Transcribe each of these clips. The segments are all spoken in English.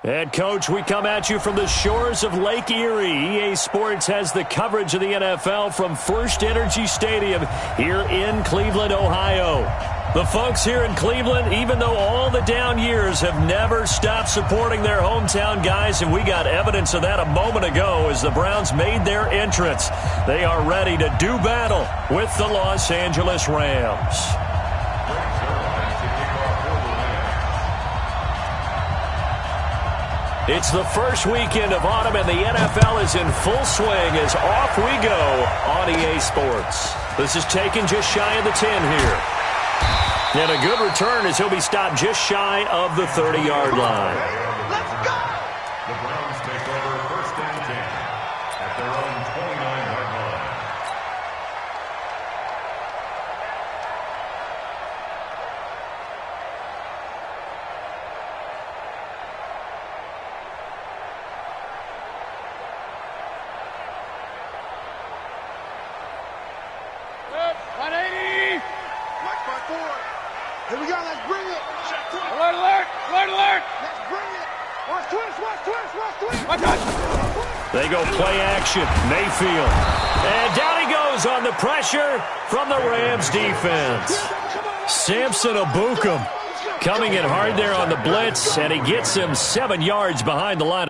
And, Coach, we come at you from the shores of Lake Erie. EA Sports has the coverage of the NFL from First Energy Stadium here in Cleveland, Ohio. The folks here in Cleveland, even though all the down years, have never stopped supporting their hometown guys, and we got evidence of that a moment ago as the Browns made their entrance. They are ready to do battle with the Los Angeles Rams. It's the first weekend of autumn, and the NFL is in full swing as off we go on EA Sports. This is taken just shy of the 10 here. And a good return as he'll be stopped just shy of the 30-yard line. Let's go! The Browns take over first and 10 at their own 29-yard line. Good. 180. Watch my forward. Here we go. Let's bring it. Alert, alert. Alert, alert. Let's bring it. Watch twist. Watch twist. Watch twist. Watch out. They go play action. Mayfield. And down he goes on the pressure from the Rams defense. Samson Abukum coming in hard there on the blitz, and he gets him 7 yards behind the line.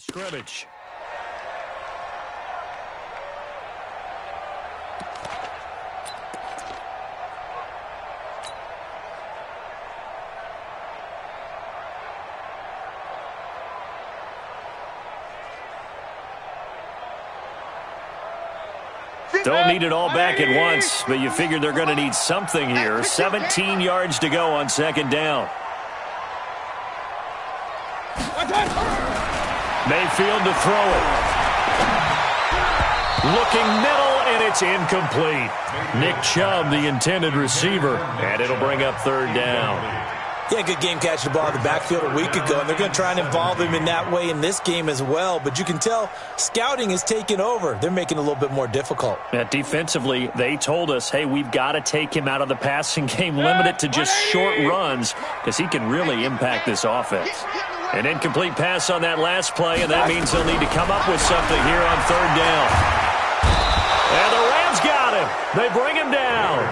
Scrimmage. Don't need it all back at once, but you figure they're going to need something here. 17 yards to go on second down. Mayfield to throw it. Looking middle, and it's incomplete. Nick Chubb, the intended receiver, and it'll bring up third down. Yeah, good game catching the ball in the backfield a week ago, and they're going to try and involve him in that way in this game as well. But you can tell scouting is taking over. They're making it a little bit more difficult. Yeah, defensively, they told us, hey, we've got to take him out of the passing game, limit it to just short runs, because he can really impact this offense. An incomplete pass on that last play, and that means they'll need to come up with something here on third down. And the Rams got him. They bring him down.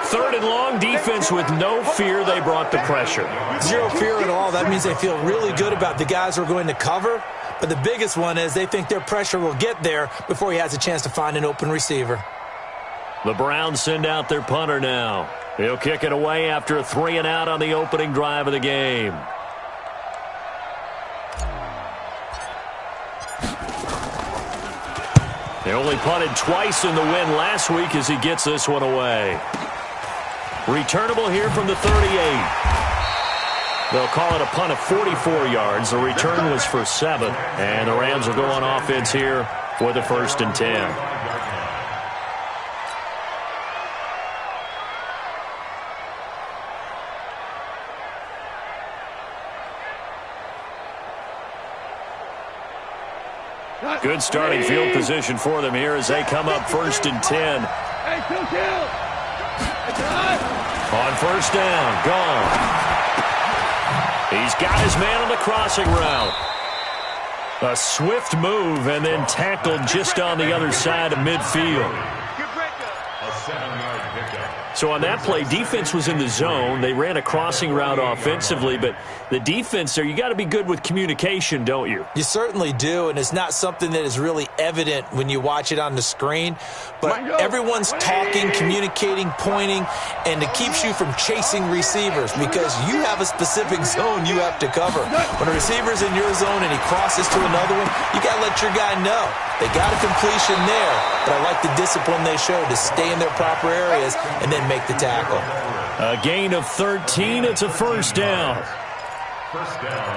Third and long, defense with no fear. They brought the pressure. Zero fear at all. That means they feel really good about the guys who are going to cover. But the biggest one is they think their pressure will get there before he has a chance to find an open receiver. The Browns send out their punter now. He'll kick it away after a 3-and-out on the opening drive of the game. They only punted twice in the win last week as he gets this one away. Returnable here from the 38. They'll call it a punt of 44 yards. The return was for 7. And the Rams will go on offense here for the 1st and 10. Good starting field position for them here as they come up 1st and 10. Hey, kill. On 1st down, gone. He's got his man on the crossing route. A swift move and then tackled just on the other side of midfield. A 7-yard pickup. So on that play, defense was in the zone. They ran a crossing route offensively, but the defense there, you got to be good with communication, don't you? You certainly do, and it's not something that is really evident when you watch it on the screen. But everyone's talking, communicating, pointing, and it keeps you from chasing receivers because you have a specific zone you have to cover. When a receiver's in your zone and he crosses to another one, you got to let your guy know. They got a completion there, but I like the discipline they showed to stay in their proper areas and then make the tackle. A gain of 13. It's a 1st down.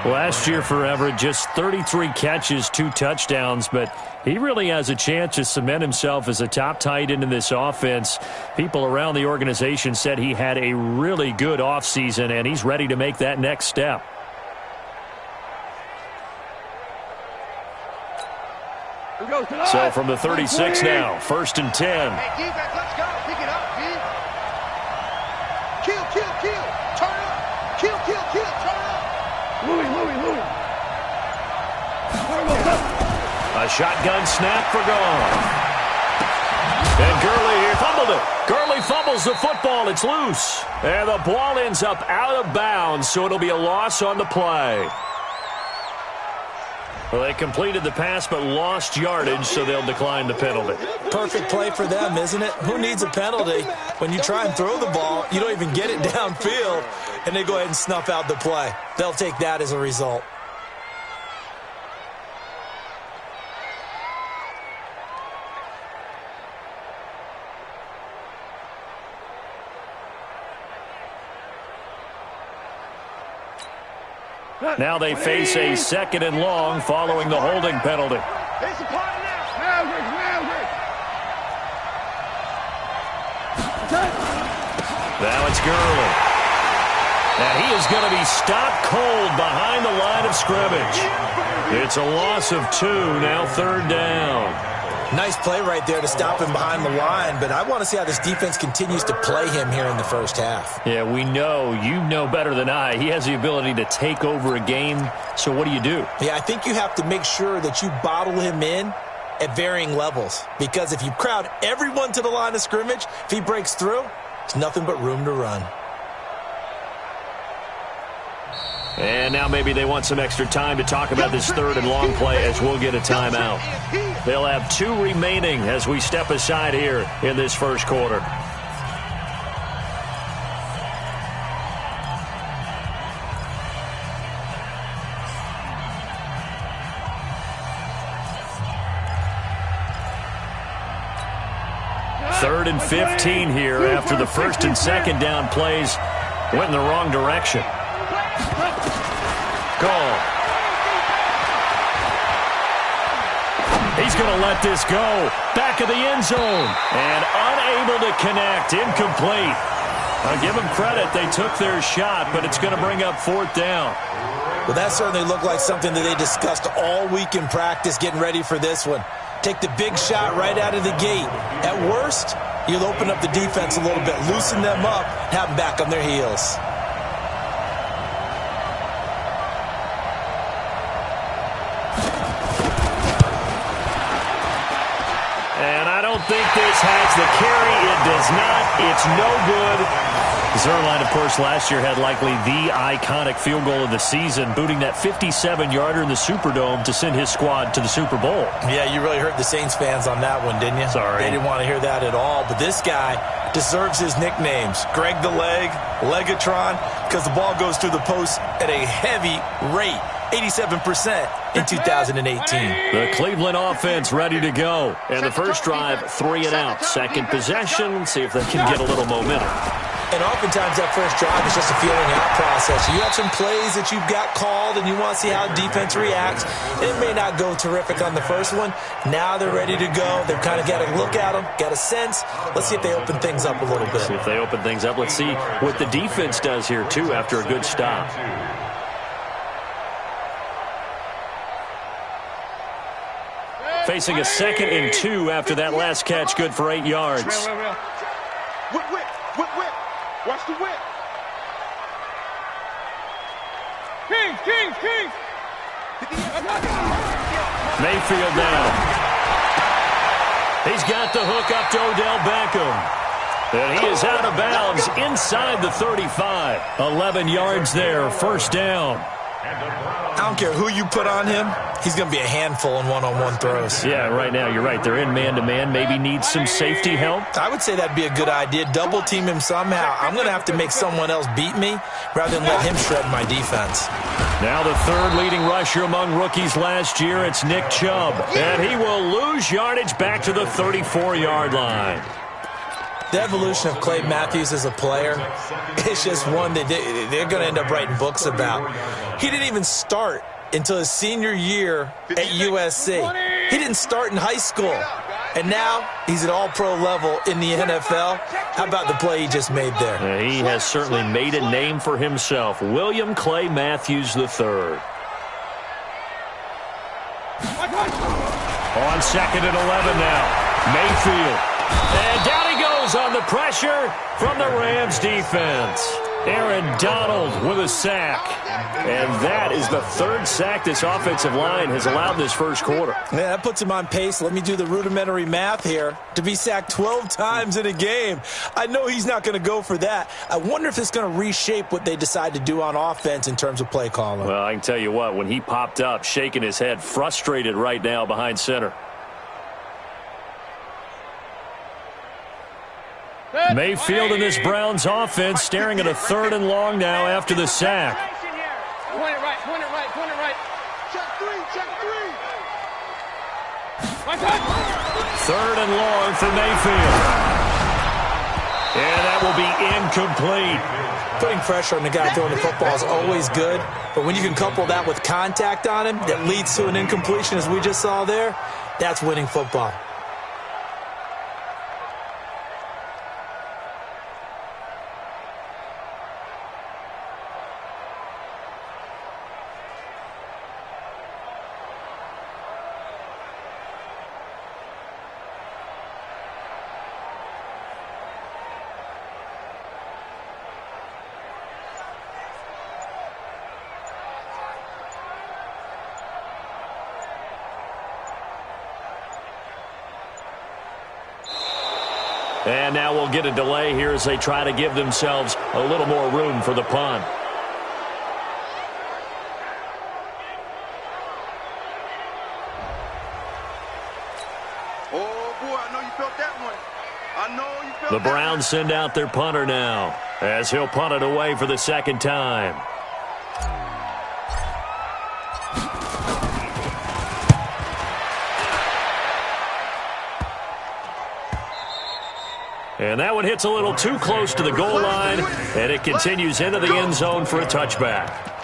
Last year for Everett, just 33 catches, 2 touchdowns, but he really has a chance to cement himself as a top tight end in this offense. People around the organization said he had a really good offseason, and he's ready to make that next step. So from the 36 now, 1st and 10. Hey, defense, let's go. Pick it up, man. Kill. Turn up. Kill. Turn up. Louis. A shotgun snap for gone. And Gurley here fumbled it. Gurley fumbles the football. It's loose. And the ball ends up out of bounds, so it'll be a loss on the play. Well, they completed the pass but lost yardage, so they'll decline the penalty. Perfect play for them, isn't it? Who needs a penalty? When you try and throw the ball, you don't even get it downfield, and they go ahead and snuff out the play. They'll take that as a result. Now they face a 2nd and long following the holding penalty. It's a party now. Now it's Gurley. And he is going to be stopped cold behind the line of scrimmage. It's a loss of 2, now 3rd down. Nice play right there to stop him behind the line, but I want to see how this defense continues to play him here in the 1st half. Yeah, we know. You know better than I. He has the ability to take over a game, so what do you do? Yeah, I think you have to make sure that you bottle him in at varying levels, because if you crowd everyone to the line of scrimmage, if he breaks through, there's nothing but room to run. And now maybe they want some extra time to talk about this 3rd and long play as we'll get a timeout. They'll have 2 remaining as we step aside here in this 1st quarter. 3rd and 15 here after the first and second down plays went in the wrong direction. Goal. He's going to let this go. Back of the end zone. And unable to connect. Incomplete. I'll give them credit. They took their shot, but it's going to bring up 4th down. Well, that certainly looked like something that they discussed all week in practice getting ready for this one. Take the big shot right out of the gate. At worst, you'll open up the defense a little bit, loosen them up, have them back on their heels. And I don't think this has the carry. It does not. It's no good. Zerline, of course, last year had likely the iconic field goal of the season, booting that 57-yarder in the Superdome to send his squad to the Super Bowl. Yeah, you really hurt the Saints fans on that one, didn't you? Sorry. They didn't want to hear that at all. But this guy deserves his nicknames. Greg the Leg, Legatron, because the ball goes through the post at a heavy rate. 87% in 2018. The Cleveland offense ready to go. And the first drive, 3 and out. Second possession, see if they can get a little momentum. And oftentimes that first drive is just a feeling out process. You have some plays that you've got called and you want to see how defense reacts. It may not go terrific on the first one. Now they're ready to go. They've kind of got to look at them, got a sense. Let's see if they open things up a little bit. See if they open things up. Let's see what the defense does here, too, after a good stop. Facing a 2nd and 2 after that last catch, good for 8 yards. Whip. Watch the whip. Kings. Mayfield now. He's got the hook up to Odell Beckham. And he is out of bounds inside the 35. 11 yards there, first down. I don't care who you put on him. He's going to be a handful in one-on-one throws. Yeah, right now, you're right. They're in man-to-man. Maybe need some safety help. I would say that'd be a good idea. Double team him somehow. I'm going to have to make someone else beat me rather than let him shred my defense. Now the 3rd leading rusher among rookies last year, it's Nick Chubb. And he will lose yardage back to the 34-yard line. The evolution of Clay Matthews as a player, it's just one that they're going to end up writing books about. He didn't even start until his senior year at USC. He didn't start in high school. And now he's at all-pro level in the NFL. How about the play he just made there? Yeah, he has certainly made a name for himself. William Clay Matthews III. On 2nd and 11 now. Mayfield. And down he goes on the pressure from the Rams defense. Aaron Donald with a sack. And that is the 3rd sack this offensive line has allowed this first quarter. Yeah, that puts him on pace. Let me do the rudimentary math here. To be sacked 12 times in a game. I know he's not going to go for that. I wonder if it's going to reshape what they decide to do on offense in terms of play calling. Well, I can tell you what, when he popped up, shaking his head, frustrated right now behind center. Mayfield in this Browns offense staring at a 3rd and long now after the sack. Point it right. Check three. 3rd and long for Mayfield. And that will be incomplete. Putting pressure on the guy throwing the football is always good, but when you can couple that with contact on him that leads to an incompletion, as we just saw there, that's winning football. And now we'll get a delay here as they try to give themselves a little more room for the punt. Oh, boy, I know you felt that one. The Browns send out their punter now as he'll punt it away for the 2nd time. And that one hits a little too close to the goal line, and it continues into the end zone for a touchback.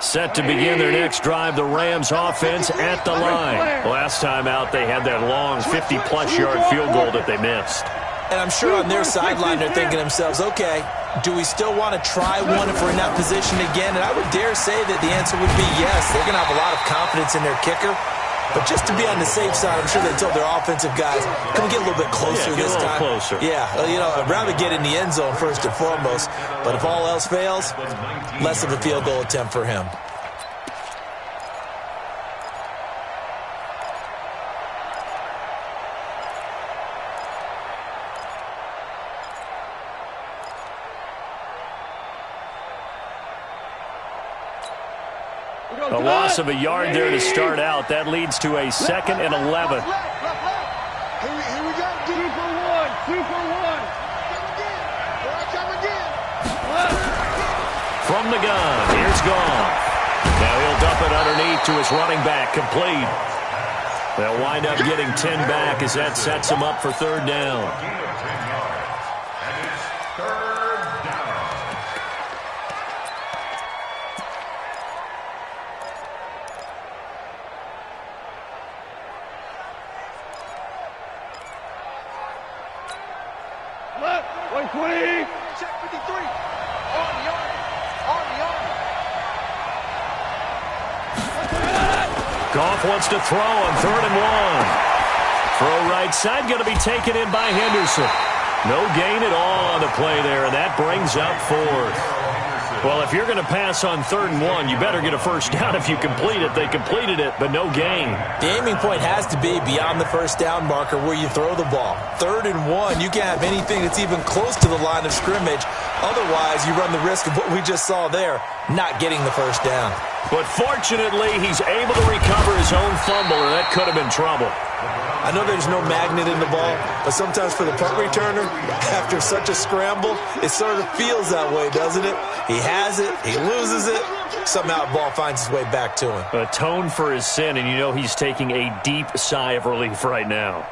Set to begin their next drive, the Rams offense at the line. Last time out, they had that long 50-plus yard field goal that they missed. And I'm sure on their sideline they're thinking to themselves, okay, do we still want to try one if we're in that position again? And I would dare say that the answer would be yes. They're going to have a lot of confidence in their kicker. But just to be on the safe side, I'm sure they told their offensive guys, can we get a little bit closer this time? Closer. Yeah, I'd rather get in the end zone first and foremost. But if all else fails, less of a field goal attempt for him. A loss of a yard there to start out. That leads to a 2nd and 11. Here we go. 2 for 1. 2 for 1. Come again. From the gun, here's Goff. Now he'll dump it underneath to his running back, complete. They'll wind up getting 10 back as that sets him up for 3rd down. Check 53. On the arm. Goff wants to throw on 3rd and 1. Throw right side, going to be taken in by Henderson. No gain at all on the play there, and that brings up 4th. Well, if you're going to pass on 3rd and 1, you better get a 1st down if you complete it. They completed it, but no gain. The aiming point has to be beyond the 1st down marker where you throw the ball. 3rd and 1, you can't have anything that's even close to the line of scrimmage. Otherwise, you run the risk of what we just saw there, not getting the 1st down. But fortunately, he's able to recover his own fumble, and that could have been trouble. I know there's no magnet in the ball, but sometimes for the punt returner, after such a scramble, it sort of feels that way, doesn't it? He has it, he loses it, somehow the ball finds its way back to him. Atone for his sin, and you know he's taking a deep sigh of relief right now.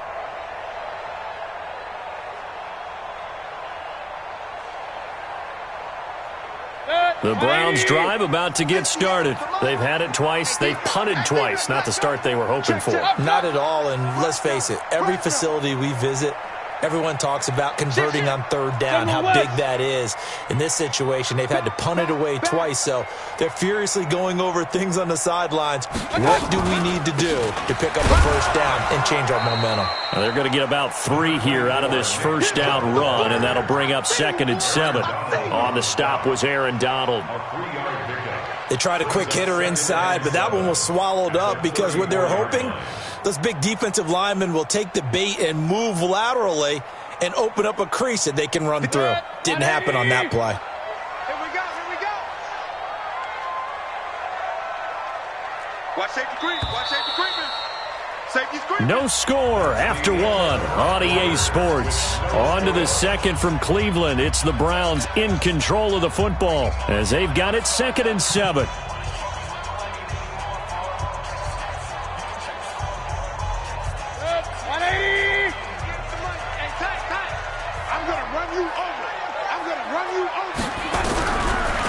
The Browns' drive about to get started. They've had it twice. They've punted twice. Not the start they were hoping for. Not at all, and let's face it, every facility we visit, everyone talks about converting on 3rd down, how big that is. In this situation, they've had to punt it away twice, so they're furiously going over things on the sidelines. What do we need to do to pick up a 1st down and change our momentum? Well, they're going to get about 3 here out of this 1st down run, and that'll bring up 2nd and 7. On the stop was Aaron Donald. They tried a quick hitter inside, but that one was swallowed up because what they're hoping, those big defensive linemen will take the bait and move laterally and open up a crease that they can run through. Didn't happen on that play. Here we go. Watch safety creep. Watch safety creeping. Safety's creeping. No score after 1 on EA Sports. On to the 2nd from Cleveland. It's the Browns in control of the football as they've got it 2nd and 7.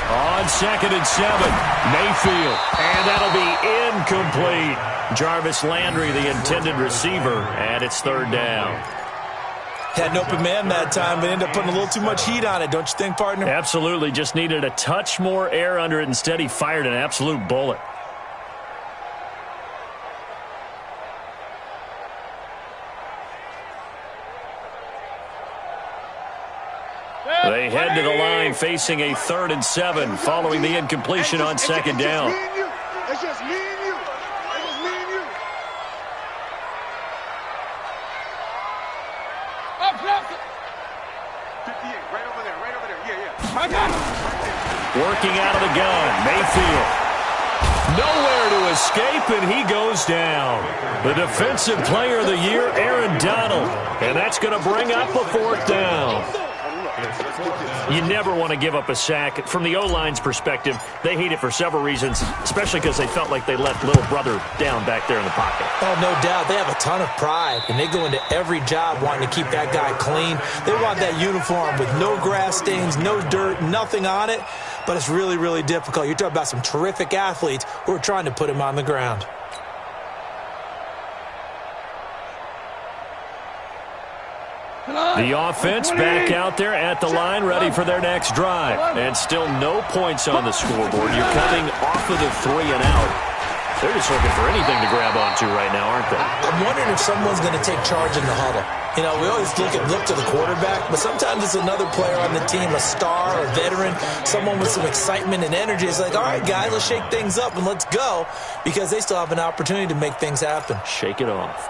On 2nd and 7, Mayfield, and that'll be incomplete. Jarvis Landry, the intended receiver, and it's 3rd down. Had an open man that time, but ended up putting a little too much heat on it, don't you think, partner? Absolutely, just needed a touch more air under it. Instead, he fired an absolute bullet. They head to the line facing a 3rd and 7 following the incompletion on 2nd down. It's just me and you. It's just me and you. Up, 58, right over there. Yeah. I got him. Working out of the gun, Mayfield. Nowhere to escape, and he goes down. The defensive player of the year, Aaron Donald. And that's going to bring up a 4th down. You never want to give up a sack. From the O-line's perspective, they hate it for several reasons, especially because they felt like they let little brother down back there in the pocket. Oh, no doubt. They have a ton of pride, and they go into every job wanting to keep that guy clean. They want that uniform with no grass stains, no dirt, nothing on it, but it's really, really difficult. You're talking about some terrific athletes who are trying to put him on the ground. The offense back out there at the line, ready for their next drive. And still no points on the scoreboard. You're coming off of the 3 and out. They're just looking for anything to grab onto right now, aren't they? I'm wondering if someone's going to take charge in the huddle. You know, we always look to the quarterback, but sometimes it's another player on the team, a star, a veteran, someone with some excitement and energy. It's like, all right, guys, let's shake things up and let's go, because they still have an opportunity to make things happen. Shake it off.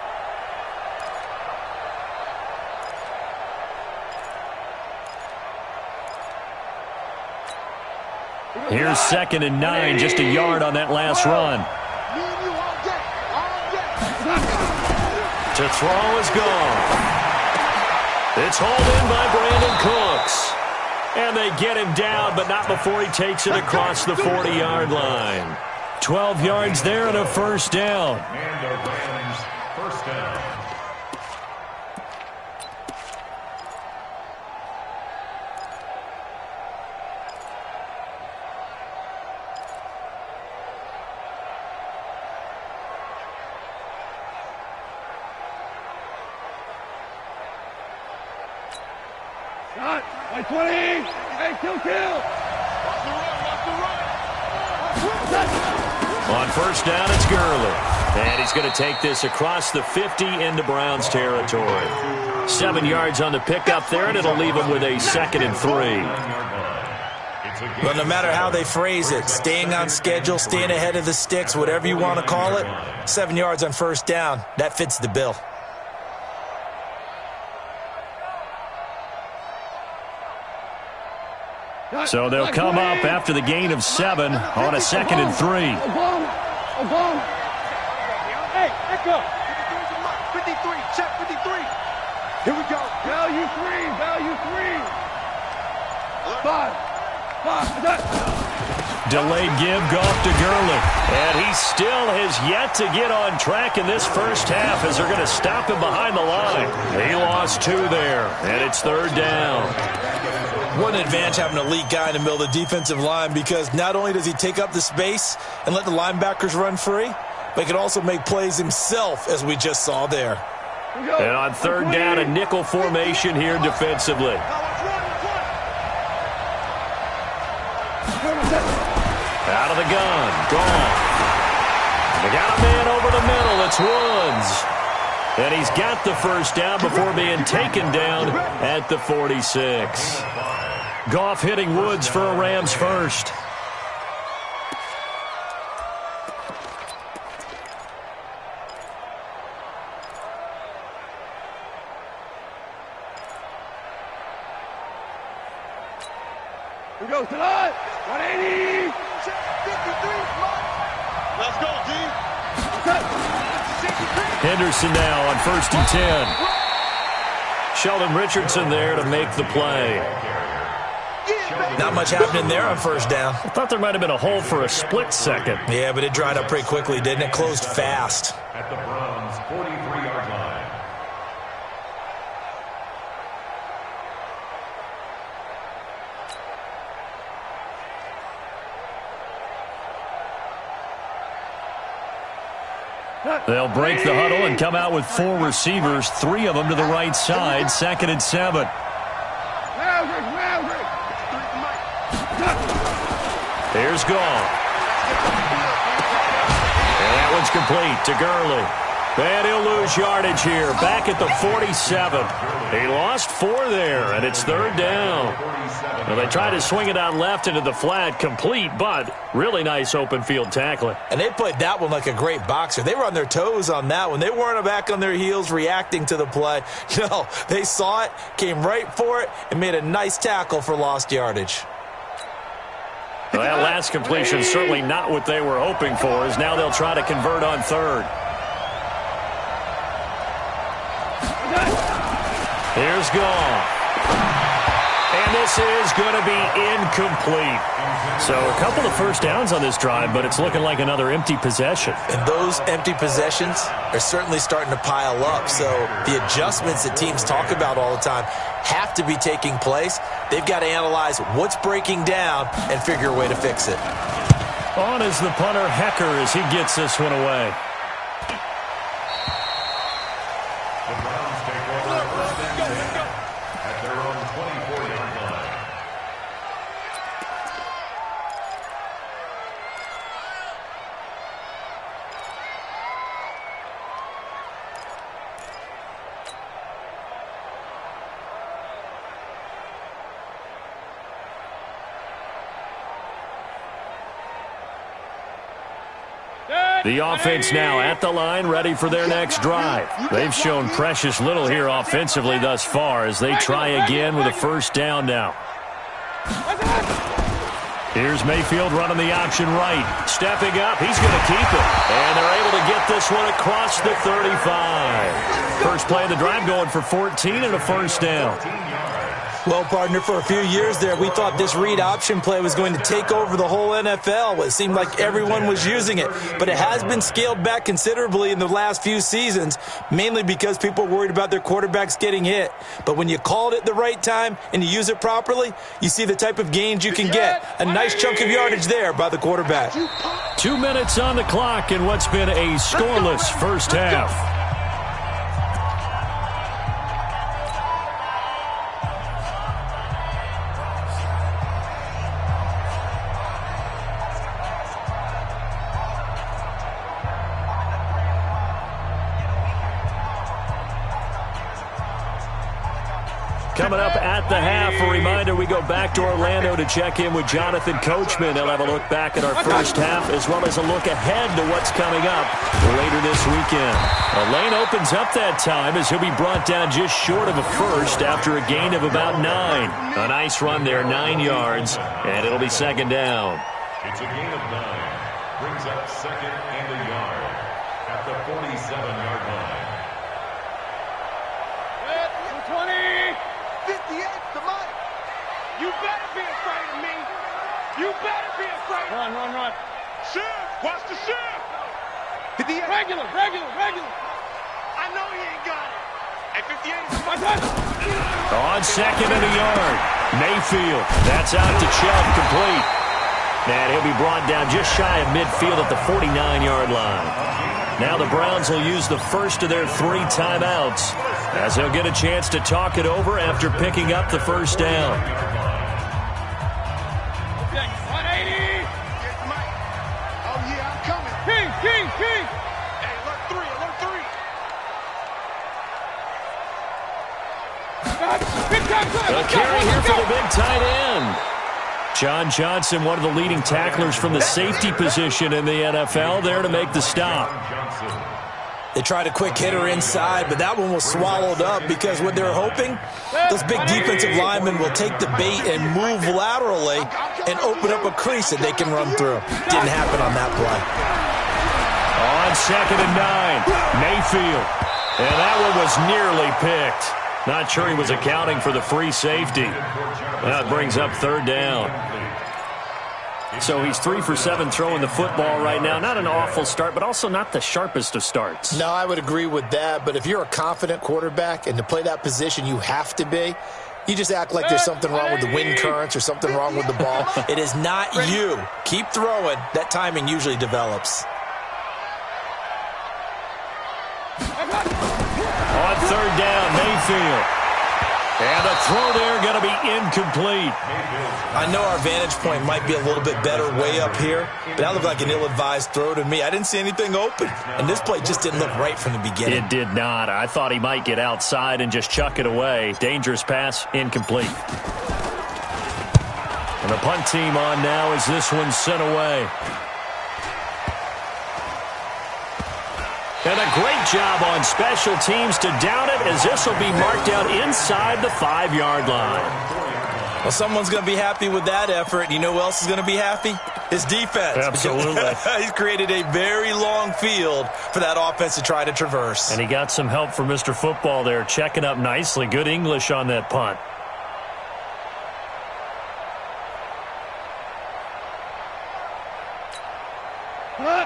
Here's 2nd and 9, just a yard on that last run. To throw is gone. It's hauled in by Brandon Cooks. And they get him down, but not before he takes it across the 40-yard line. 12 yards there and a first down. And the Rams first down. Shot. By 20. Hey, kill. Watch the run. On first down, it's Gurley. And he's going to take this across the 50 into Browns territory. 7 yards on the pickup there, and it'll leave him with a 2nd and 3. Well, no matter how they phrase it, staying on schedule, staying ahead of the sticks, whatever you want to call it, 7 yards on first down, that fits the bill. So they'll come up after the gain of 7 on a 2nd and 3. Hey, echo. 53, check 53. Here we go. Value 3. 5. Delayed give, Goff to Gurley. And he still has yet to get on track in this first half as they're going to stop him behind the line. He lost 2 there, and it's 3rd down. What an advantage having an elite guy in the middle of the defensive line, because not only does he take up the space and let the linebackers run free, but he can also make plays himself, as we just saw there. And on 3rd down, a nickel formation here defensively. Out of the gun, gone. They got a man over the middle. It's Woods. And he's got the first down before being taken down at the 46. Goff hitting Woods for a Rams first. We go tonight. 180. 53. Let's go, D. Henderson now on 1st and 10. Sheldon Richardson there to make the play. Not much happening there on first down. I thought there might have been a hole for a split second. Yeah, but it dried up pretty quickly, didn't it? Closed fast. At the Browns' 43-yard line. They'll break the huddle and come out with 4 receivers, 3 of them to the right side, 2nd and 7. Here's Goff. And that one's complete to Gurley. And he'll lose yardage here, back at the 47. He lost 4 there, and it's 3rd down. Well, they tried to swing it out left into the flat, complete, but really nice open field tackling. And they played that one like a great boxer. They were on their toes on that one. They weren't back on their heels reacting to the play. No, they saw it, came right for it, and made a nice tackle for lost yardage. Well, that last completion certainly not what they were hoping for, as now they'll try to convert on 3rd. Here's Goff. And this is going to be incomplete. So a couple of first downs on this drive, but it's looking like another empty possession. And those empty possessions are certainly starting to pile up. So the adjustments that teams talk about all the time have to be taking place. They've got to analyze what's breaking down and figure a way to fix it. On is the punter, Hecker, as he gets this one away. The Browns take over first and 10 at their own 24-yard line. The offense now at the line, ready for their next drive. They've shown precious little here offensively thus far as they try again with a first down now. Here's Mayfield running the option right. Stepping up, he's going to keep it. And they're able to get this one across the 35. First play of the drive going for 14 and a first down. Well, partner, for a few years there, we thought this read option play was going to take over the whole NFL. It seemed like everyone was using it, but it has been scaled back considerably in the last few seasons, mainly because people are worried about their quarterbacks getting hit. But when you call it at the right time and you use it properly, you see the type of gains you can get. A nice chunk of yardage there by the quarterback. 2 minutes on the clock in what's been a scoreless first half. Coming up at the half, a reminder, we go back to Orlando to check in with Jonathan Coachman. He'll have a look back at our first half as well as a look ahead to what's coming up later this weekend. A lane opens up that time as he'll be brought down just short of a first after a gain of about 9. A nice run there, 9 yards, and it'll be second down. It's a gain of 9. Brings up second and a yard at the 47-yard line. 58 to Mike. You better be afraid of me. You better be afraid. Run. Shift. Watch the shift. 58. Regular. I know he ain't got it. At 58, it's my touch. On second and a yard, Mayfield. That's out to Chubb, complete. And he'll be brought down just shy of midfield at the 49-yard line. Now the Browns will use the first of their 3 timeouts as they'll get a chance to talk it over after picking up the first down. 180. Get Mike. Oh, yeah, I'm coming. King. Hey, alert 3. Big time. A carry here for the big tight end. John Johnson, one of the leading tacklers from the safety position in the NFL, there to make the stop. They tried a quick hitter inside, but that one was swallowed up because what they're hoping, those big defensive linemen will take the bait and move laterally and open up a crease that they can run through. Didn't happen on that play. On second and 9, Mayfield. And that one was nearly picked. Not sure he was accounting for the free safety. That brings up third down. So he's 3 for 7 throwing the football right now. Not an awful start, but also not the sharpest of starts. No, I would agree with that. But if you're a confident quarterback and to play that position you have to be, you just act like there's something wrong with the wind currents or something wrong with the ball. It is not you. Keep throwing. That timing usually develops. On third down, Mayfield. And the throw there going to be incomplete. I know our vantage point might be a little bit better way up here, but that looked like an ill-advised throw to me. I didn't see anything open, and this play just didn't look right from the beginning. It did not. I thought he might get outside and just chuck it away. Dangerous pass, incomplete. And the punt team on now as this one's sent away. And a great job on special teams to down it as this will be marked out inside the 5-yard line. Well, someone's going to be happy with that effort. You know who else is going to be happy? His defense. Absolutely. He's created a very long field for that offense to try to traverse. And he got some help from Mr. Football there, checking up nicely. Good English on that punt.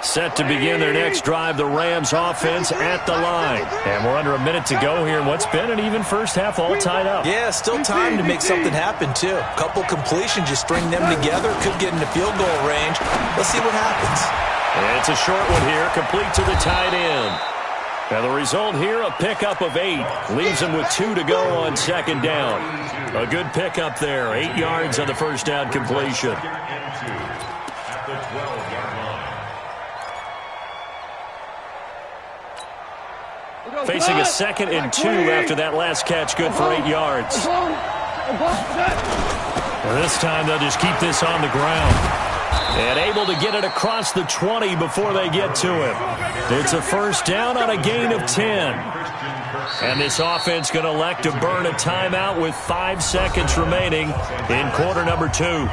Set to begin their next drive, the Rams offense at the line. And we're under a minute to go here in what's been an even first half, all tied up. Yeah, still time to make something happen, too. A couple completions, you string them together, could get into field goal range. Let's see what happens. It's a short one here, complete to the tight end. And the result here, a pickup of 8. Leaves them with 2 to go on second down. A good pickup there, 8 yards on the first down completion. At the 12-yard line. Facing a 2nd and 2 after that last catch, good for 8 yards. And this time they'll just keep this on the ground. And able to get it across the 20 before they get to him. It's a first down on a gain of 10. And this offense going to elect to burn a timeout with 5 seconds remaining in quarter number 2.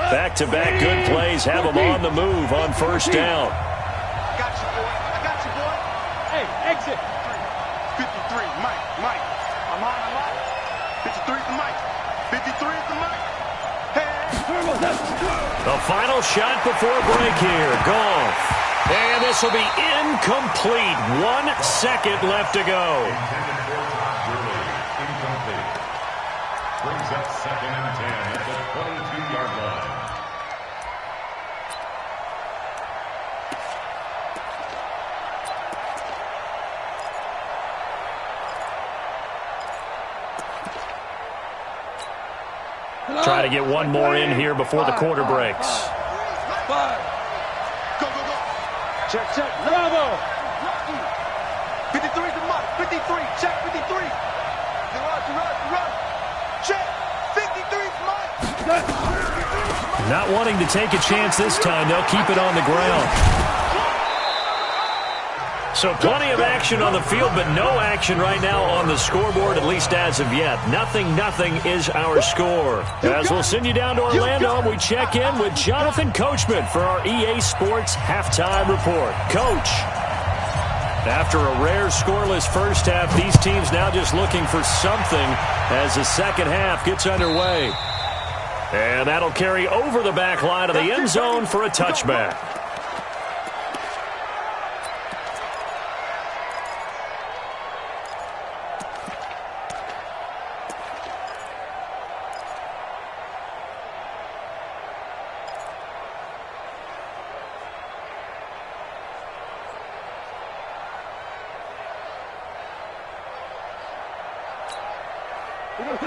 Back-to-back good plays have them on the move on first down. I got you, boy. I got you, boy. Hey, exit. 53, Mike. I'm on. 53 is the Mike. 53 is the Mike. Hey. The final shot before break here. Goff. And this will be incomplete. 1 second left to go. Intended for Todd Gurley. Incomplete. Brings up 2nd and 10 at the 22-yard line. Try to get one more in here before the quarter breaks. 5. Go. Check. Bravo. 53 is the Mike. 53. Check 53. Run. Check. 53 is Mike. Not wanting to take a chance this time, they'll keep it on the ground. So plenty of action on the field, but no action right now on the scoreboard, at least as of yet. Nothing is our score. As we'll send you down to Orlando, we check in with Jonathan Coachman for our EA Sports Halftime Report. Coach, after a rare scoreless first half, these teams now just looking for something as the second half gets underway. And that'll carry over the back line of the end zone for a touchback.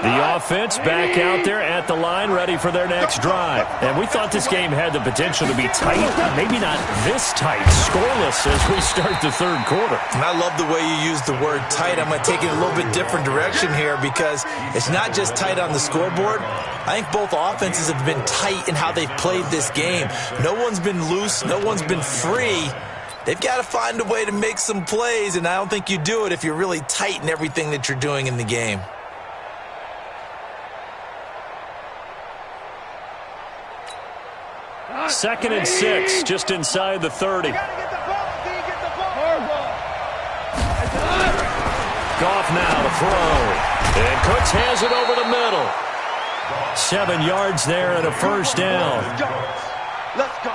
The offense back out there at the line, ready for their next drive. And we thought this game had the potential to be tight, maybe not this tight, scoreless as we start the third quarter. And I love the way you use the word tight. I'm going to take it a little bit different direction here because it's not just tight on the scoreboard. I think both offenses have been tight in how they've played this game. No one's been loose. No one's been free. They've got to find a way to make some plays, and I don't think you do it if you're really tight in everything that you're doing in the game. Second and 6, just inside the 30. Gotta get the ball. Can you get the ball? Goff now to throw. And Cooks has it over the middle. 7 yards there and a first down. Let's go.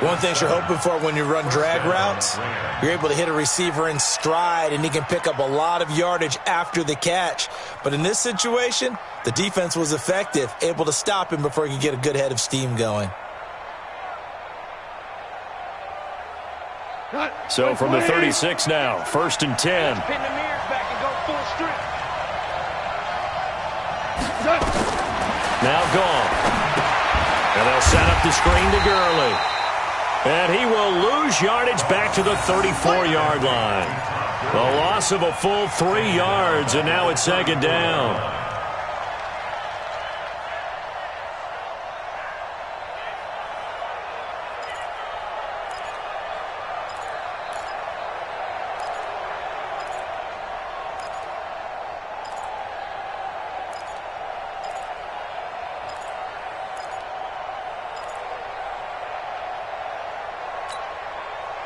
One thing you're hoping for when you run drag routes, you're able to hit a receiver in stride, and he can pick up a lot of yardage after the catch. But in this situation, the defense was effective, able to stop him before he could get a good head of steam going. So from the 36 now, 1st and 10. Pin the mirrors back and go full strength. Now gone. And they'll set up the screen to Gurley. And he will lose yardage back to the 34-yard line. A loss of a full 3 yards, and now it's second down.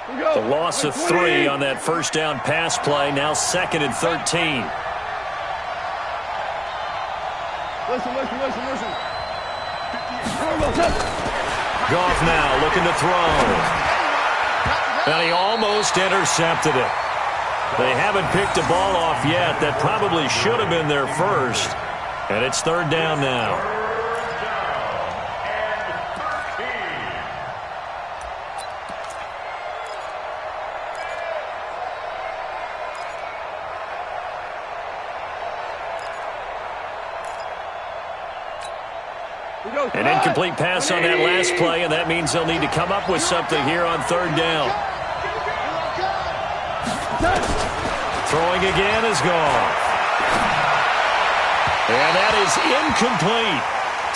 The loss of 3 on that first down pass play. Now 2nd and 13. Listen. Goff now looking to throw. And he almost intercepted it. They haven't picked a ball off yet. That probably should have been their first. And it's 3rd down now. An incomplete pass on that last play, and that means they'll need to come up with something here on 3rd down. Throwing again is gone. And that is incomplete.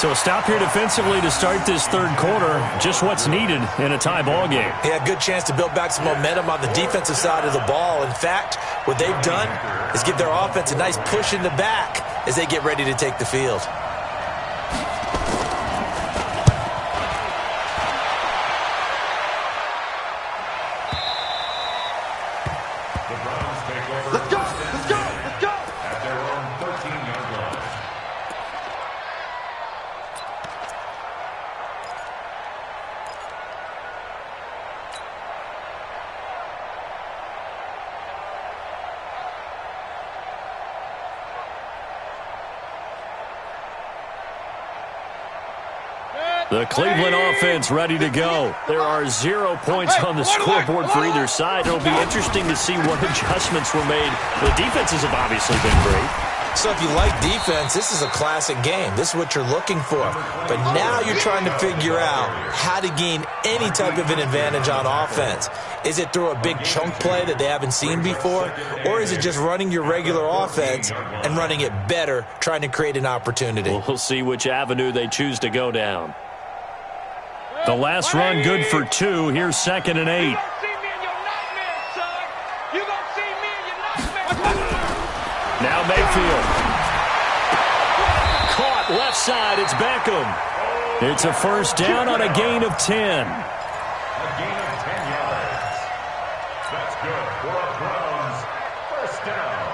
So a stop here defensively to start this 3rd quarter. Just what's needed in a tie ball game. Yeah, good chance to build back some momentum on the defensive side of the ball. In fact, what they've done is give their offense a nice push in the back as they get ready to take the field. The Cleveland offense ready to go. There are 0 points on the scoreboard for either side. It'll be interesting to see what adjustments were made. The defenses have obviously been great. So if you like defense, this is a classic game. This is what you're looking for. But now you're trying to figure out how to gain any type of an advantage on offense. Is it through a big chunk play that they haven't seen before? Or is it just running your regular offense and running it better, trying to create an opportunity? We'll see which avenue they choose to go down. The last run good for 2. Here's 2nd and 8. Now Mayfield. Caught left side. It's Beckham. It's a first down on a gain of 10. A gain of 10 yards. That's good for a Browns first down.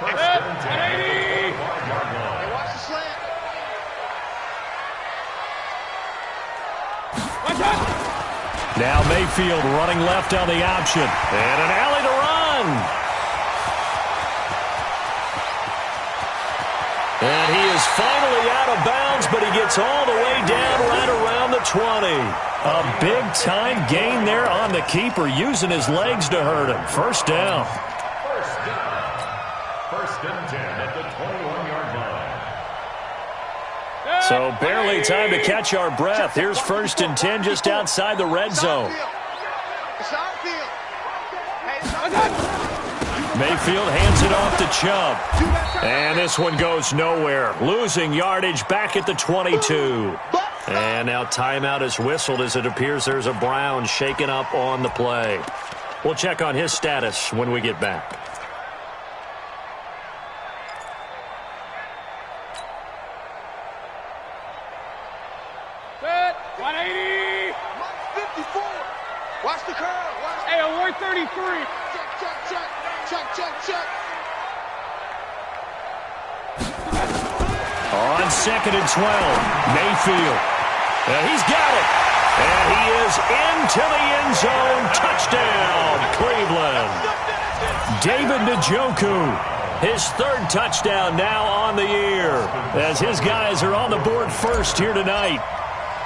First and 10 at the 25-yard line. Watch the slant. Now Mayfield running left on the option. And an alley to run. And he is finally out of bounds, but he gets all the way down right around the 20. A big-time gain there on the keeper, using his legs to hurt him. First down. First down. First and 10 at the 21-yard line. So barely time to catch our breath. Here's 1st and 10 just outside the red zone. It's our field. Mayfield hands it off to Chubb. And this one goes nowhere. Losing yardage back at the 22. And now timeout is whistled as it appears there's a Brown shaken up on the play. We'll check on his status when we get back. Set. 180. 54. Watch the curve. Hey, 133. Check. On 2nd and 12, Mayfield. He's got it. And he is into the end zone. Touchdown, Cleveland. David Njoku, his 3rd touchdown now on the year, as his guys are on the board first here tonight.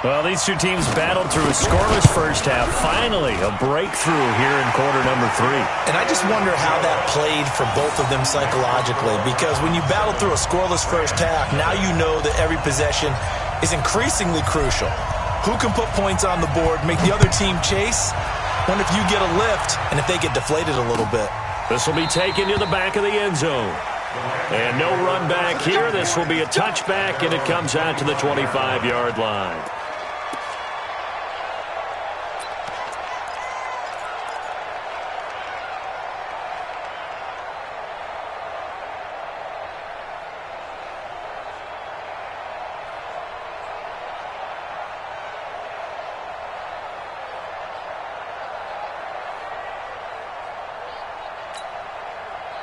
Well, these two teams battled through a scoreless first half. Finally, a breakthrough here in quarter number 3. And I just wonder how that played for both of them psychologically, because when you battle through a scoreless first half, now you know that every possession is increasingly crucial. Who can put points on the board, make the other team chase? Wonder if you get a lift and if they get deflated a little bit. This will be taken to the back of the end zone. And no run back here. This will be a touchback, and it comes out to the 25-yard line.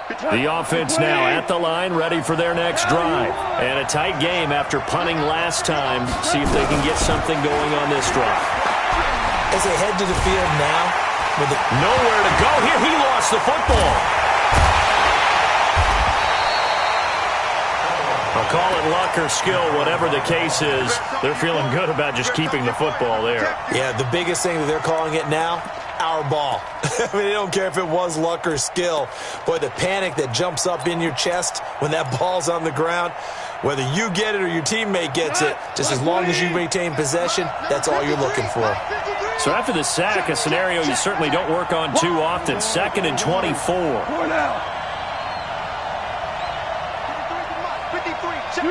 The offense now at the line, ready for their next drive. And a tight game after punting last time. See if they can get something going on this drive. As they head to the field now, with nowhere to go here, he lost the football. I'll call it luck or skill, whatever the case is. They're feeling good about just keeping the football there. Yeah, the biggest thing that they're calling it now, our ball. I mean, they don't care if it was luck or skill. Boy, the panic that jumps up in your chest when that ball's on the ground, whether you get it or your teammate gets it, just as long as you retain possession, that's all you're looking for. So after the sack, a scenario you certainly don't work on too often. 2nd and 24. You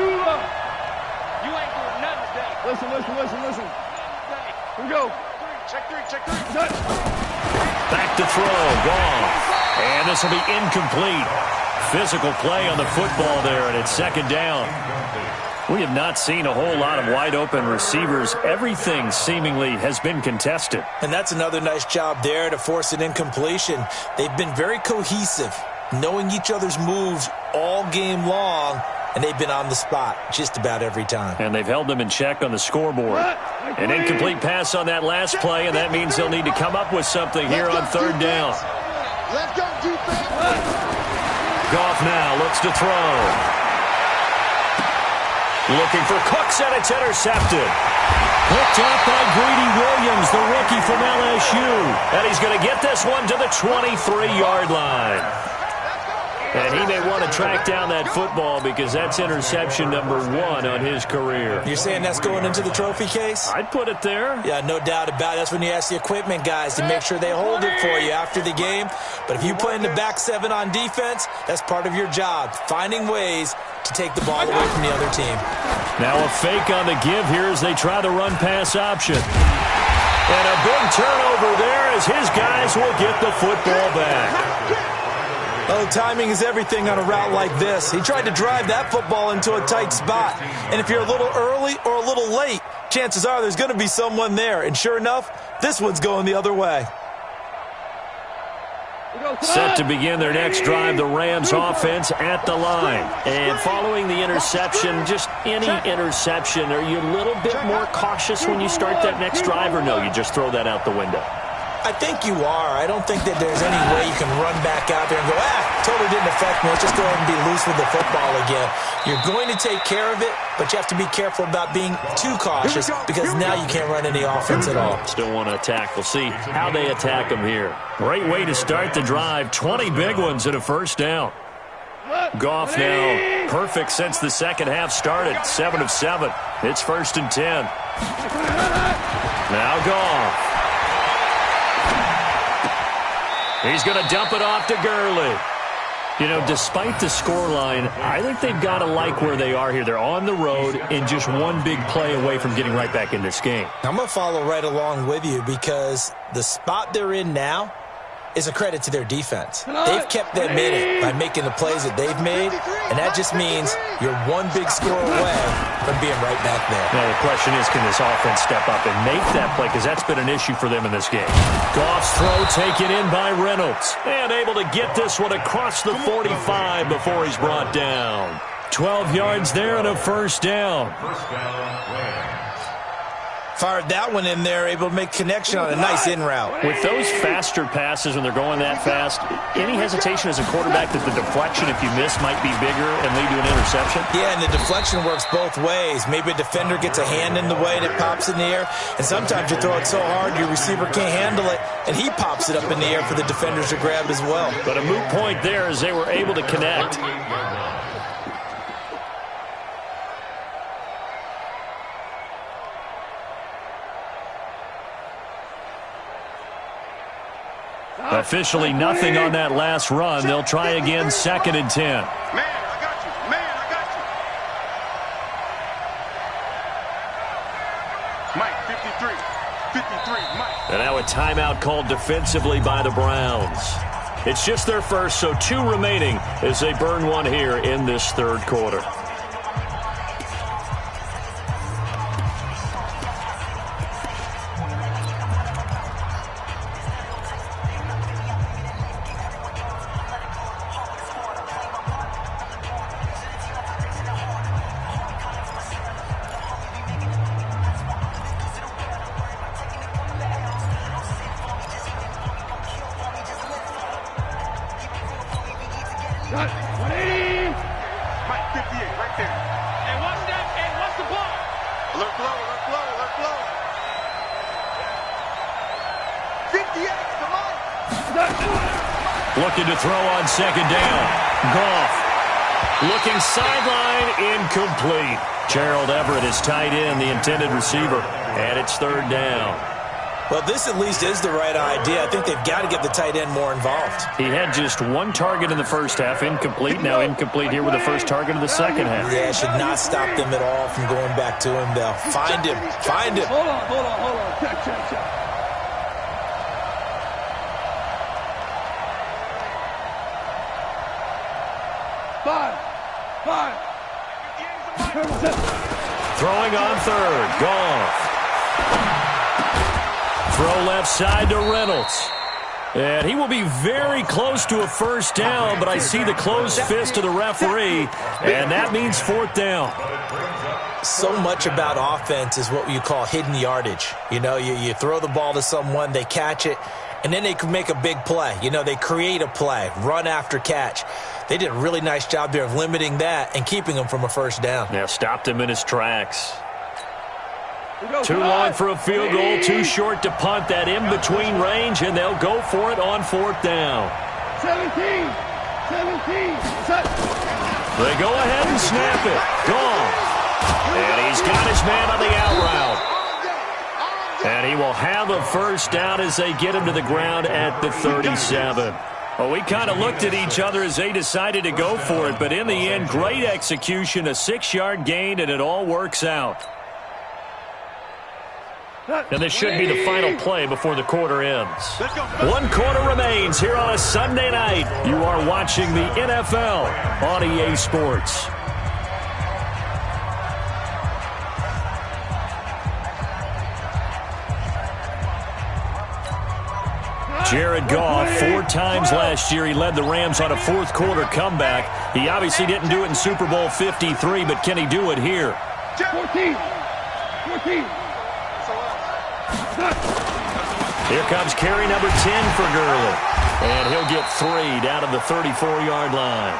ain't doing nothing today. Listen. Here we go. Check three. Back to throw, gone. And this will be incomplete. Physical play on the football there, and it's 2nd down. We have not seen a whole lot of wide-open receivers. Everything seemingly has been contested. And that's another nice job there to force an incompletion. They've been very cohesive, knowing each other's moves all game long, and they've been on the spot just about every time. And they've held them in check on the scoreboard. An incomplete pass on that last play, and that means they'll need to come up with something here on 3rd down. Let's go, defense. Goff now looks to throw. Looking for Cooks, and it's intercepted. Picked up by Greedy Williams, the rookie from LSU. And he's going to get this one to the 23-yard line. And he may want to track down that football because that's interception number 1 on his career. You're saying that's going into the trophy case? I'd put it there. Yeah, no doubt about it. That's when you ask the equipment guys to make sure they hold it for you after the game. But if you play in the back 7 on defense, that's part of your job, finding ways to take the ball away from the other team. Now a fake on the give here as they try the run-pass option. And a big turnover there as his guys will get the football back. Oh, timing is everything on a route like this. He tried to drive that football into a tight spot. And if you're a little early or a little late, chances are there's going to be someone there. And sure enough, this one's going the other way. Set to begin their next drive, the Rams offense at the line. And following the interception, just any interception, are you a little bit more cautious when you start that next drive, or no, you just throw that out the window? I think you are. I don't think that there's any way you can run back out there and go, totally didn't affect me. Let's just go ahead and be loose with the football again. You're going to take care of it, but you have to be careful about being too cautious because now you can't run any offense at all. Still want to attack. We'll see how they attack them here. Great way to start the drive. 20 big ones and a 1st down. Goff now perfect since the second half started. 7 of 7. It's 1st and 10. Now Goff. He's going to dump it off to Gurley. You know, despite the scoreline, I think they've got to like where they are here. They're on the road and just one big play away from getting right back in this game. I'm going to follow right along with you because the spot they're in now is a credit to their defense. They've kept them in it by making the plays that they've made, and that just means you're one big score away from being right back there. Now, the question is, can this offense step up and make that play? Because that's been an issue for them in this game. Goff's throw taken in by Reynolds. And able to get this one across the 45 before he's brought down. 12 yards there and a 1st down. Fired that one in there, able to make connection on a nice in route. With those faster passes when they're going that fast, any hesitation as a quarterback that the deflection, if you miss, might be bigger and lead to an interception? Yeah, and the deflection works both ways. Maybe a defender gets a hand in the way and it pops in the air, and sometimes you throw it so hard your receiver can't handle it, and he pops it up in the air for the defenders to grab as well. But a moot point there as they were able to connect. Officially nothing on that last run. They'll try again, 2nd and 10. Man, I got you. Mike, 53, Mike. And now a timeout called defensively by the Browns. It's just their first, so 2 remaining as they burn one here in this 3rd quarter. Looking to throw on second down. Goff. Looking sideline, incomplete. Gerald Everett is tight end, the intended receiver. And it's third down. Well, this at least is the right idea. I think they've got to get the tight end more involved. He had just one target in the first half, incomplete. Now incomplete here with the first target of the second half. Yeah, it should not stop them at all from going back to him, though. Find him. Find him. Hold on. Check. 5. Throwing on third. Goff. Throw left side to Reynolds. And he will be very close to a first down, but I see the closed fist of the referee, and that means fourth down. So much about offense is what you call hidden yardage. You know, you throw the ball to someone, they catch it, and then they can make a big play. You know, they create a play, run after catch. They did a really nice job there of limiting that and keeping him from a first down. Yeah, stopped him in his tracks. Too long for a field goal, too short to punt. That in-between range, and they'll go for it on fourth down. 17. They go ahead and snap it. Gone. And he's got his man on the out route. And he will have a first down as they get him to the ground at the 37. Well, we kind of looked at each other as they decided to go for it, but in the end, great execution, a 6-yard gain, and it all works out. And this should be the final play before the quarter ends. 1 quarter remains here on a Sunday night. You are watching the NFL on EA Sports. Jared Goff, 4 times last year, he led the Rams on a fourth-quarter comeback. He obviously didn't do it in Super Bowl 53, but can he do it here? 14. Here comes carry number 10 for Gurley. And he'll get 3 down to the 34-yard line.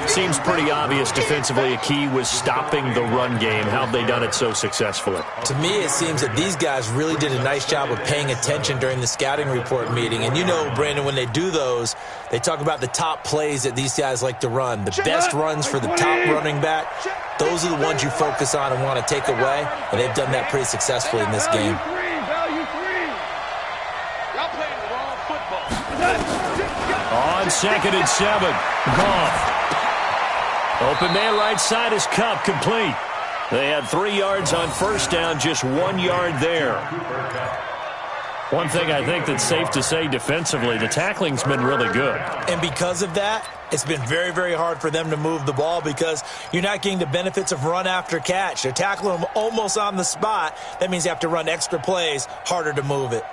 Seems pretty obvious defensively a key was stopping the run game. How have they done it so successfully? To me, it seems that these guys really did a nice job of paying attention during the scouting report meeting. And you know, Brandon, when they do those, they talk about the top plays that these guys like to run. The best runs for the top running back, those are the ones you focus on and want to take away. And they've done that pretty successfully in this game. On 2nd and 7, Goff. Open man right side is Cup, complete. They had 3 yards on first down, just 1 yard there. One thing I think that's safe to say defensively, the tackling's been really good. And because of that, it's been very, very hard for them to move the ball because you're not getting the benefits of run after catch. They're tackling them almost on the spot. That means you have to run extra plays, harder to move it.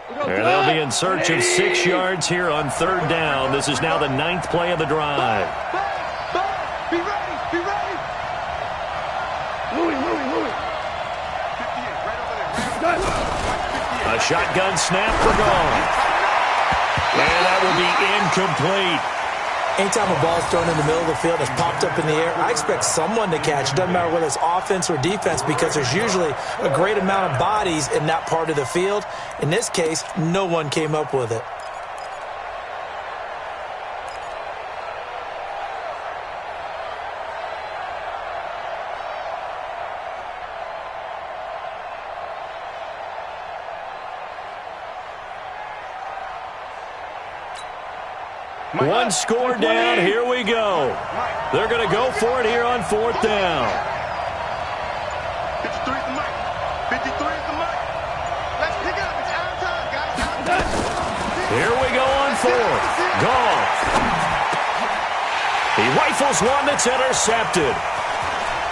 And they'll be in search of 6 yards here on third down. This is now the 9th play of the drive. Be ready. Louis. A shotgun snap for Goff. And that will be incomplete. Anytime a ball is thrown in the middle of the field, it's popped up in the air, I expect someone to catch. It doesn't matter whether it's offense or defense because there's usually a great amount of bodies in that part of the field. In this case, no one came up with it. One score down. Here we go. They're going to go for it here on fourth down. 53 is the mic. 53 is the mic. Let's pick it up. It's our time, guys. Here we go on fourth. Goff. He rifles one that's intercepted.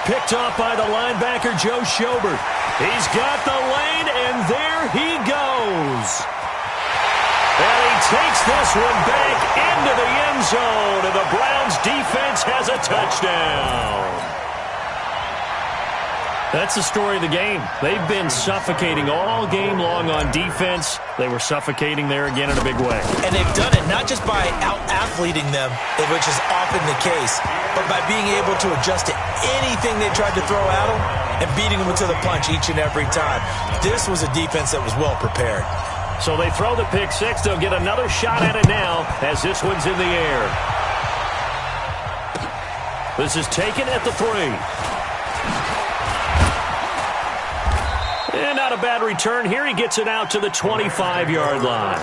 Picked off by the linebacker, Joe Schobert. He's got the lane, and there he goes. And he takes this one back into the end zone, and the Browns defense has a touchdown. That's the story of the game. They've been suffocating all game long on defense. They were suffocating there again in a big way. And they've done it not just by out-athleting them, which is often the case, but by being able to adjust to anything they tried to throw at them and beating them to the punch each and every time. This was a defense that was well prepared. So they throw the pick six. They'll get another shot at it now as this one's in the air. This is taken at the 3. And not a bad return here. He gets it out to the 25-yard line.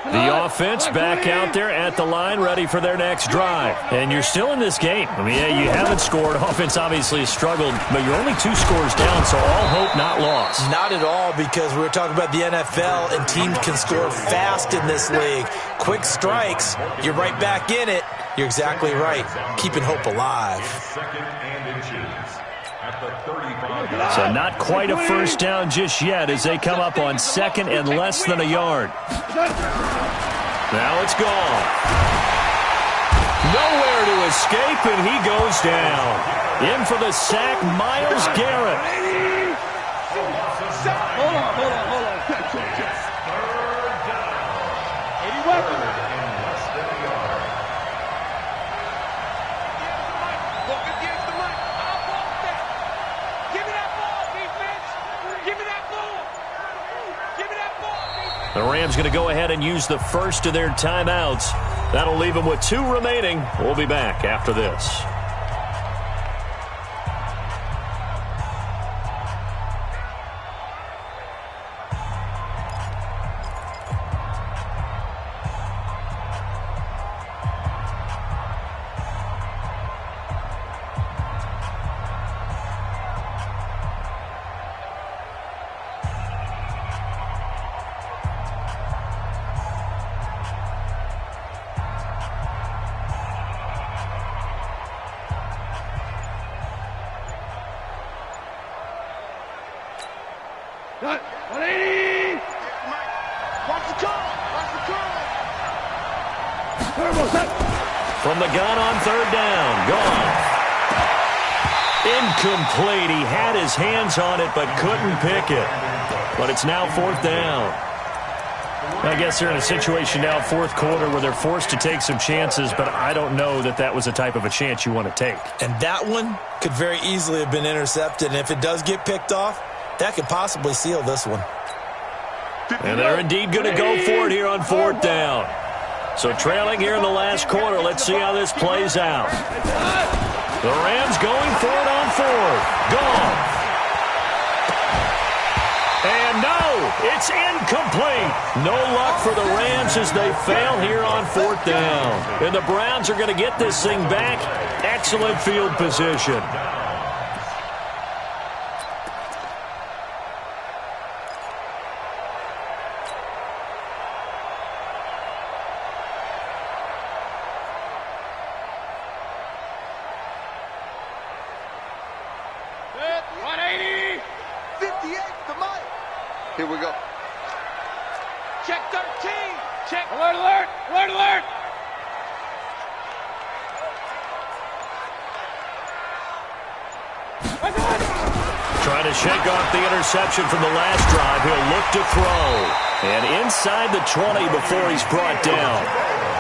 The offense back out there at the line, ready for their next drive. And you're still in this game. I mean, yeah, you haven't scored. Offense obviously has struggled, but you're only 2 scores down, so all hope not lost. Not at all, because we were talking about the NFL, and teams can score fast in this league. Quick strikes, you're right back in it. You're exactly right. Keeping hope alive. So not quite a first down just yet as they come up on 2nd and less than a yard. Now it's gone. Nowhere to escape, and he goes down. In for the sack, Myles Garrett. Hold on. Eddie Weapon. The Rams going to go ahead and use the first of their timeouts. That'll leave them with 2 remaining. We'll be back after this. From the gun on 3rd down. Gone. Incomplete. He had his hands on it but couldn't pick it. But it's now 4th down. I guess they're in a situation now, 4th quarter, where they're forced to take some chances, but I don't know that that was the type of a chance you want to take. And that one could very easily have been intercepted. And if it does get picked off, that could possibly seal this one. And they're indeed going to go for it here on 4th down. So trailing here in the last quarter, let's see how this plays out. The Rams going for it on 4th. Gone. And no, it's incomplete. No luck for the Rams as they fail here on 4th down. And the Browns are going to get this thing back. Excellent field position. Here we go. Check 13. Check. Alert, alert, alert, alert. Trying to shake off the interception from the last drive. He'll look to throw. And inside the 20 before he's brought down.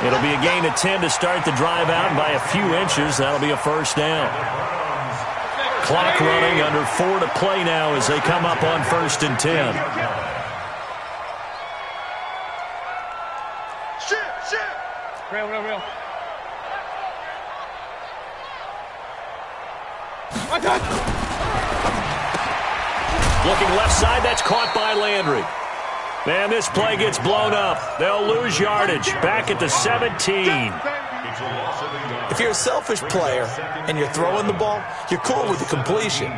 It'll be a gain of 10 to start the drive out. By a few inches, that'll be a first down. Clock running, under 4 to play now as they come up on 1st and 10. Real. Looking left side, that's caught by Landry. And this play gets blown up. They'll lose yardage. Back at the 17. If you're a selfish player and you're throwing the ball, you're cool with the completion.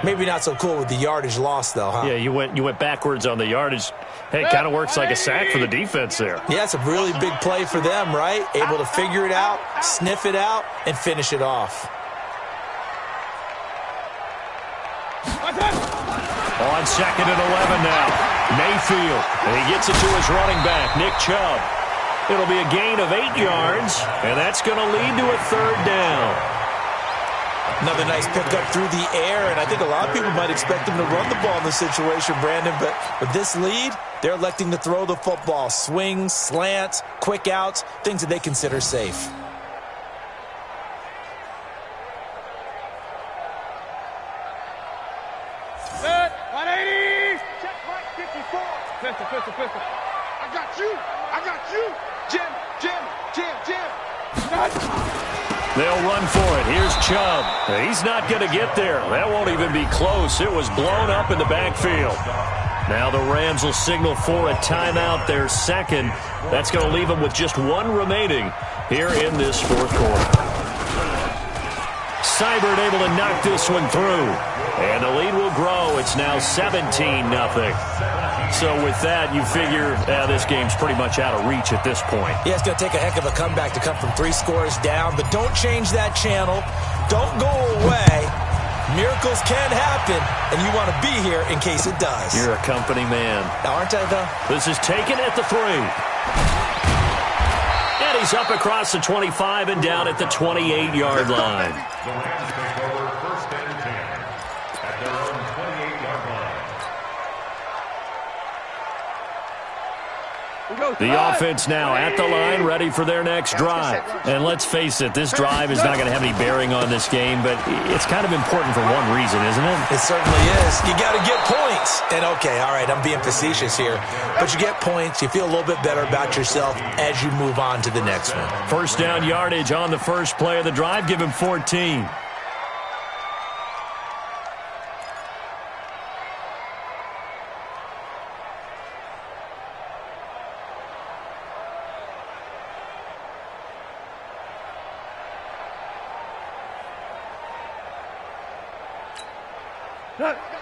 Maybe not so cool with the yardage loss, though, huh? Yeah, you went backwards on the yardage. Hey, it kind of works like a sack for the defense there. Yeah, it's a really big play for them, right? Able to figure it out, sniff it out, and finish it off. On 2nd and 11 now. Mayfield. And he gets it to his running back, Nick Chubb. It'll be a gain of 8 yards, and that's going to lead to a 3rd down. Another nice pickup through the air, and I think a lot of people might expect him to run the ball in this situation, Brandon, but with this lead, they're electing to throw the football. Swings, slants, quick outs, things that they consider safe. Set, 180. Check right, 54. Pistol. I got you. Jim. They'll run for it. Here's Chubb. He's not going to get there. That won't even be close. It was blown up in the backfield. Now the Rams will signal for a timeout, their second. That's going to leave them with just 1 remaining here in this 4th quarter. Seibert able to knock this one through. And the lead will grow. It's now 17-0. So with that, you figure this game's pretty much out of reach at this point. Yeah, it's going to take a heck of a comeback to come from 3 scores down, but don't change that channel. Don't go away. Miracles can happen, and you want to be here in case it does. You're a company man. Aren't I, though? This is taken at the 3. And he's up across the 25 and down at the 28-yard line. The Rams take over 1st and 10 at their own 28-yard line. The offense now at the line, ready for their next drive. And let's face it, this drive is not going to have any bearing on this game, but it's kind of important for one reason, isn't it? It certainly is. You got to get points. And okay, all right, I'm being facetious here, but you get points, you feel a little bit better about yourself as you move on to the next one. 1st down yardage on the first play of the drive. Give him 14.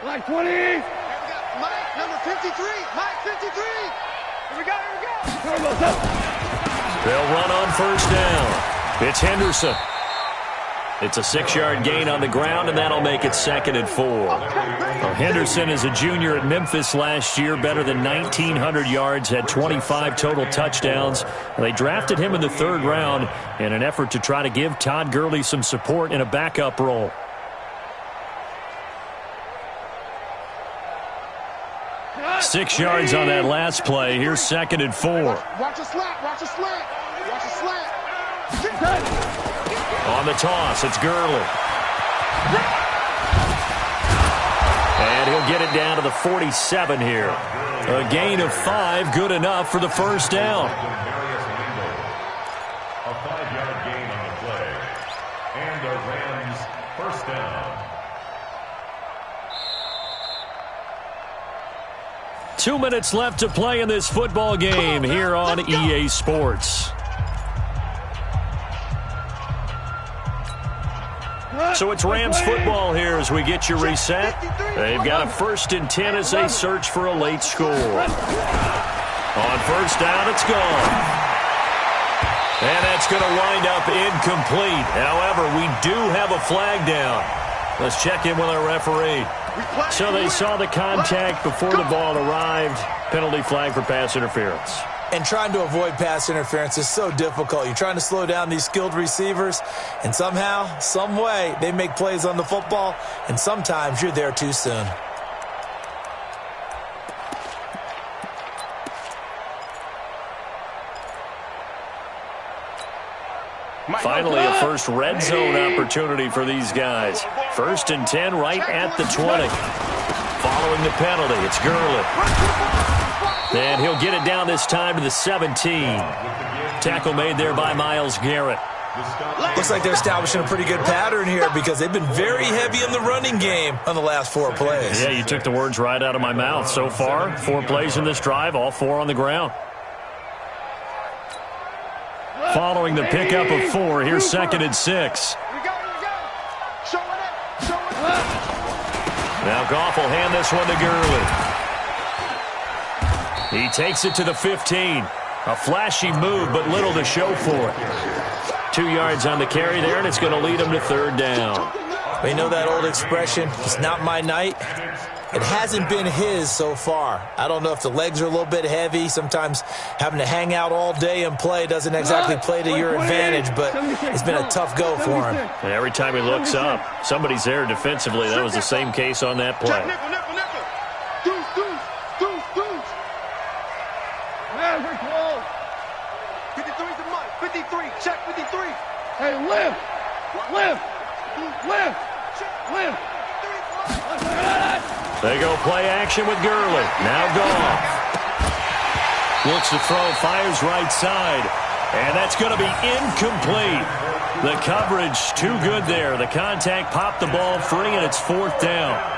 Like 20. Here we go. Mike, number 53. Mike, 53. Here we go. They'll run on 1st down. It's Henderson. It's a 6-yard gain on the ground, and that'll make it 2nd and 4. Well, Henderson is a junior at Memphis last year, better than 1,900 yards, had 25 total touchdowns. They drafted him in the 3rd round in an effort to try to give Todd Gurley some support in a backup role. Six yards on that last play. Here's 2nd and 4. Watch a slant. On the toss, it's Gurley. And he'll get it down to the 47 here. A gain of 5, good enough for the 1st down. A 5-yard gain on the play. And the Rams 1st down. 2 minutes left to play in this football game here on EA Sports. So it's Rams football here as we get you reset. They've got a 1st and 10 as they search for a late score. On 1st down, it's gone. And that's going to wind up incomplete. However, we do have a flag down. Let's check in with our referee. So they saw the contact before the ball arrived. Penalty flag for pass interference. And trying to avoid pass interference is so difficult. You're trying to slow down these skilled receivers, and somehow, some way, they make plays on the football, and sometimes you're there too soon. Finally, a first red zone opportunity for these guys. 1st and 10 right at the 20. Following the penalty, it's Gurley. And he'll get it down this time to the 17. Tackle made there by Myles Garrett. Looks like they're establishing a pretty good pattern here because they've been very heavy in the running game on the last 4 plays. Yeah, you took the words right out of my mouth. So far, 4 plays in this drive, all 4 on the ground. Following the pickup of 4, here's 2nd and 6. Now Goff will hand this one to Gurley. He takes it to the 15. A flashy move, but little to show for it. 2 yards on the carry there, and it's going to lead him to 3rd down. We know that old expression, it's not my night. It hasn't been his so far. I don't know if the legs are a little bit heavy. Sometimes having to hang out all day and play doesn't exactly play to your advantage, but it's been a tough go for him. And every time he looks up, somebody's there defensively. That was the same case on that play. Man, we're close. 53's the money. 53. Check 53. Hey, lift. Lift. Lift. Lift. They go play action with Gurley. Now Goff. Looks to throw, fires right side. And that's going to be incomplete. The coverage too good there. The contact popped the ball free, and it's 4th down.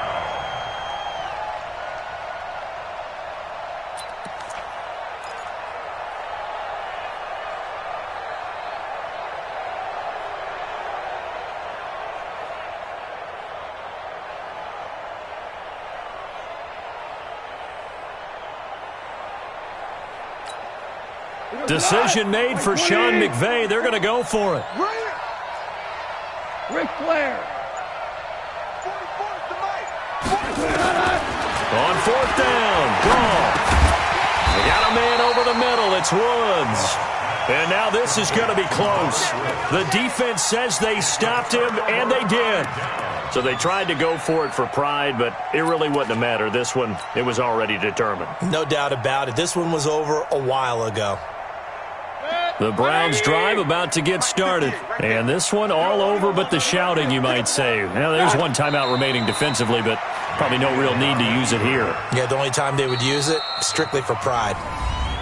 Decision made for Sean McVay. They're going to go for it. Ric Flair. On 4th down, Goff. They got a man over the middle. It's Woods. And now this is going to be close. The defense says they stopped him, and they did. So they tried to go for it for pride, but it really wouldn't have mattered. This one, it was already determined. No doubt about it. This one was over a while ago. The Browns drive about to get started. And this one all over but the shouting, you might say. Now, there's one timeout remaining defensively, but probably no real need to use it here. Yeah, the only time they would use it, strictly for pride.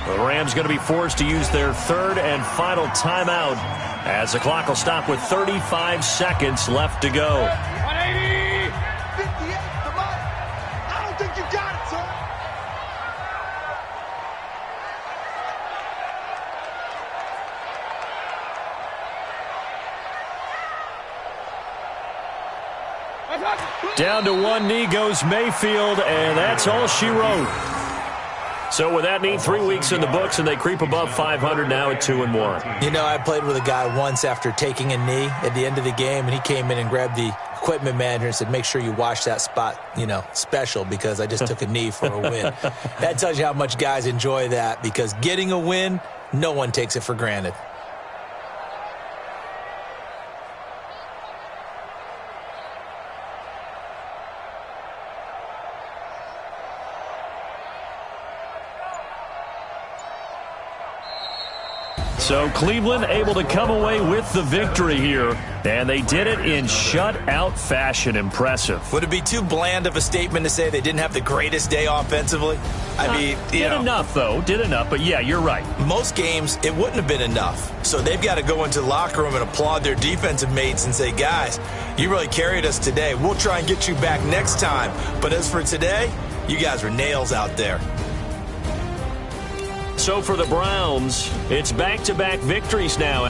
The Rams going to be forced to use their 3rd and final timeout as the clock will stop with 35 seconds left to go. 180. 58. Come on. I don't think you got it, son. Down to one knee goes Mayfield, and that's all she wrote. So with that neat 3 weeks in the books, and they creep above 500 now at 2-1. You know, I played with a guy once after taking a knee at the end of the game, and he came in and grabbed the equipment manager and said, make sure you wash that spot, special, because I just took a knee for a win. That tells you how much guys enjoy that, because getting a win, no one takes it for granted. So Cleveland able to come away with the victory here, and they did it in shutout fashion. Impressive. Would it be too bland of a statement to say they didn't have the greatest day offensively? I mean, did enough, though. Did enough, but yeah, you're right. Most games, it wouldn't have been enough. So they've got to go into the locker room and applaud their defensive mates and say, guys, you really carried us today. We'll try and get you back next time. But as for today, you guys were nails out there. So for the Browns, it's back-to-back victories now.